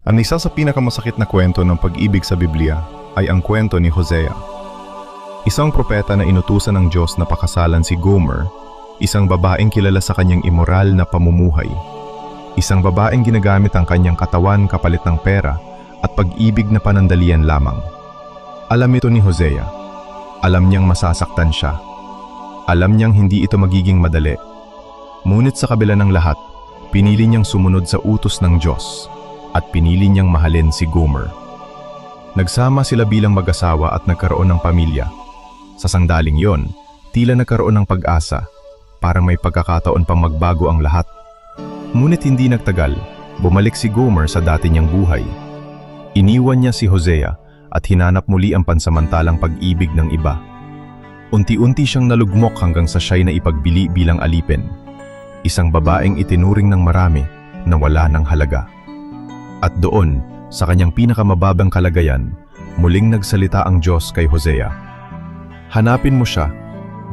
Ang isa sa pinakamasakit na kwento ng pag-ibig sa Biblia ay ang kwento ni Hosea. Isang propeta na inutusan ng Diyos na pakasalan si Gomer, isang babaeng kilala sa kanyang immoral na pamumuhay. Isang babaeng ginagamit ang kanyang katawan kapalit ng pera at pag-ibig na panandalian lamang. Alam ito ni Hosea. Alam niyang masasaktan siya. Alam niyang hindi ito magiging madali. Ngunit sa kabila ng lahat, pinili niyang sumunod sa utos ng Diyos at pinili niyang mahalin si Gomer. Nagsama sila bilang mag-asawa at nagkaroon ng pamilya. Sa sangdaling yon, tila nagkaroon ng pag-asa, parang may pagkakataon pang magbago ang lahat. Ngunit hindi nagtagal, bumalik si Gomer sa dati niyang buhay. Iniwan niya si Hosea at hinanap muli ang pansamantalang pag-ibig ng iba. Unti-unti siyang nalugmok hanggang sa siya'y naipagbili bilang alipin. Isang babaeng itinuring ng marami na wala ng halaga. At doon, sa kanyang pinakamababang kalagayan, muling nagsalita ang Diyos kay Hosea. Hanapin mo siya,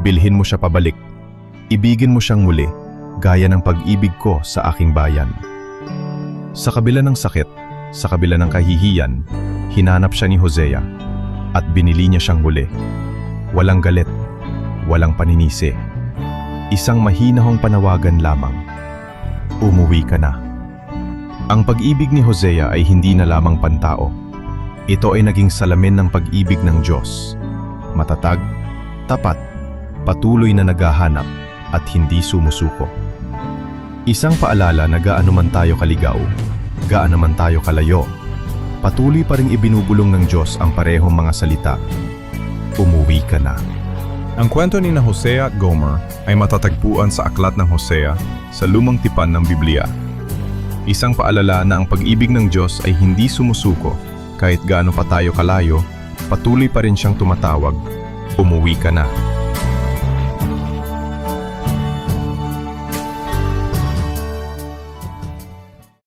bilhin mo siya pabalik, ibigin mo siyang muli, gaya ng pag-ibig ko sa aking bayan. Sa kabila ng sakit, sa kabila ng kahihiyan, hinanap siya ni Hosea at binili niya siyang muli. Walang galit, walang paninisi. Isang mahinahong panawagan lamang. Umuwi ka na. Ang pag-ibig ni Hosea ay hindi na lamang pantao. Ito ay naging salamin ng pag-ibig ng Diyos. Matatag, tapat, patuloy na naghahanap at hindi sumusuko. Isang paalala na gaano man tayo kaligaw, gaano man tayo kalayo, patuloy pa ring ibinubulong ng Diyos ang parehong mga salita. Umuwi ka na. Ang kwento ni na Hosea at Gomer ay matatagpuan sa Aklat ng Hosea sa Lumang Tipan ng Biblia. Isang paalala na ang pag-ibig ng Diyos ay hindi sumusuko kahit gaano pa tayo kalayo, patuloy pa rin siyang tumatawag, umuwi ka na.